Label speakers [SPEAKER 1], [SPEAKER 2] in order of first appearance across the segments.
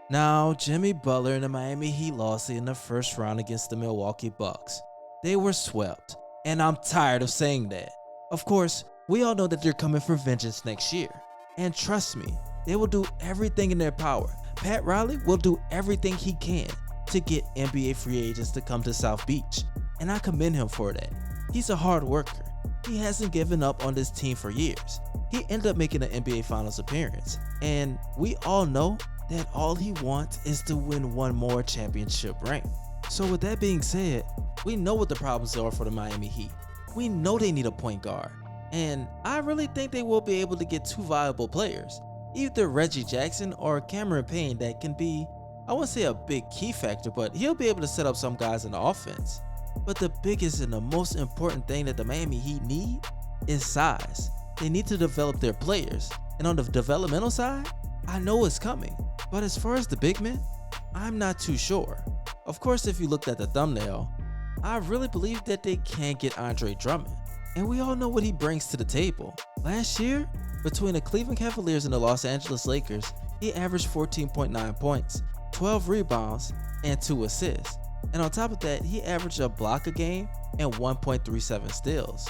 [SPEAKER 1] Now, Jimmy Butler and the Miami Heat lost in the first round against the Milwaukee Bucks. They were swept, and I'm tired of saying that. Of course, we all know that they're coming for vengeance next year. And trust me, they will do everything in their power. Pat Riley will do everything he can to get NBA free agents to come to South Beach, and I commend him for that. He's a hard worker. He hasn't given up on this team for years. He ended up making an NBA Finals appearance, and we all know that all he wants is to win one more championship ring. So with that being said, we know what the problems are for the Miami Heat. We know they need a point guard, and I really think they will be able to get two viable players, either Reggie Jackson or Cameron Payne that can be, I wouldn't say a big key factor, but he'll be able to set up some guys in the offense. But the biggest and the most important thing that the Miami Heat need is size. They need to develop their players, and on the developmental side, I know it's coming. But as far as the big men, I'm not too sure. Of course, if you looked at the thumbnail, I really believe that they can get Andre Drummond, and we all know what he brings to the table. Last year, between the Cleveland Cavaliers and the Los Angeles Lakers, he averaged 14.9 points, 12 rebounds, and 2 assists. And on top of that, he averaged a block a game and 1.37 steals.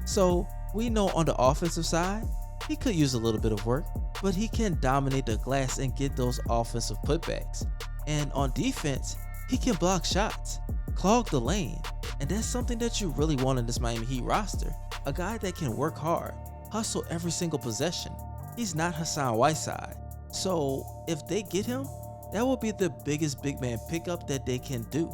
[SPEAKER 1] So we know on the offensive side, he could use a little bit of work, but he can dominate the glass and get those offensive putbacks. And on defense, he can block shots, clog the lane, and that's something that you really want in this Miami Heat roster. A guy that can work hard, hustle every single possession. He's not Hassan Whiteside. So if they get him, that will be the biggest big man pickup that they can do.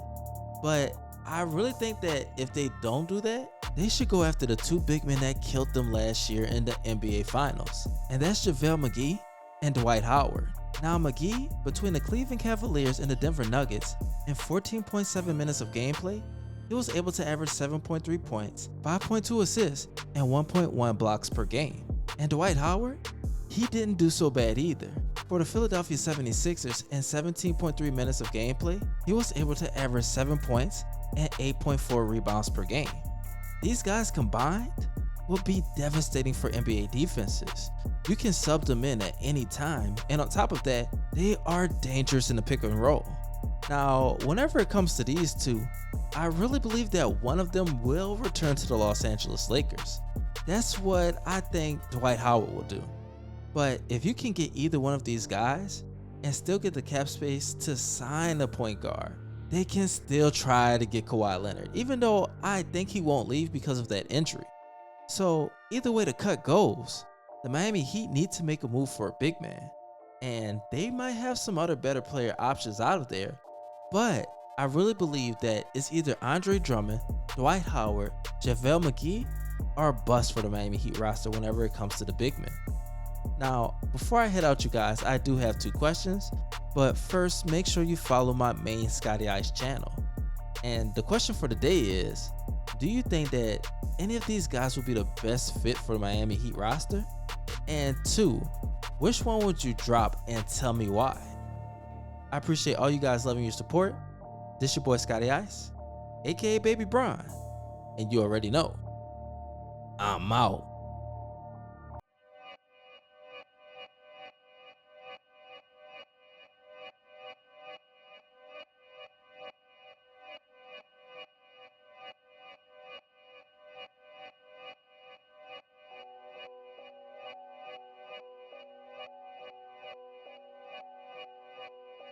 [SPEAKER 1] But I really think that if they don't do that, they should go after the two big men that killed them last year in the NBA Finals. And that's JaVale McGee and Dwight Howard. Now McGee, between the Cleveland Cavaliers and the Denver Nuggets, in 14.7 minutes of gameplay, he was able to average 7.3 points, 5.2 assists, and 1.1 blocks per game. And Dwight Howard, he didn't do so bad either. For the Philadelphia 76ers, in 17.3 minutes of gameplay, he was able to average 7 points and 8.4 rebounds per game. These guys combined will be devastating for NBA defenses. You can sub them in at any time, and on top of that, they are dangerous in the pick and roll. Now, whenever it comes to these two, I really believe that one of them will return to the Los Angeles Lakers. That's what I think Dwight Howard will do. But if you can get either one of these guys and still get the cap space to sign a point guard, they can still try to get Kawhi Leonard, even though I think he won't leave because of that injury. So either way the cut goes, the Miami Heat need to make a move for a big man, and they might have some other better player options out of there, but I really believe that it's either Andre Drummond, Dwight Howard, JaVale McGee, or a bust for the Miami Heat roster whenever it comes to the big men. Now, before I head out, you guys, I do have 2 questions, but first make sure you follow my main ScottyIce channel. And the question for the day is, do you think that any of these guys will be the best fit for the Miami Heat roster? And 2, which one would you drop and tell me why? I appreciate all you guys loving your support. This your boy ScottyIce, aka Baby Bron, and you already know, I'm out.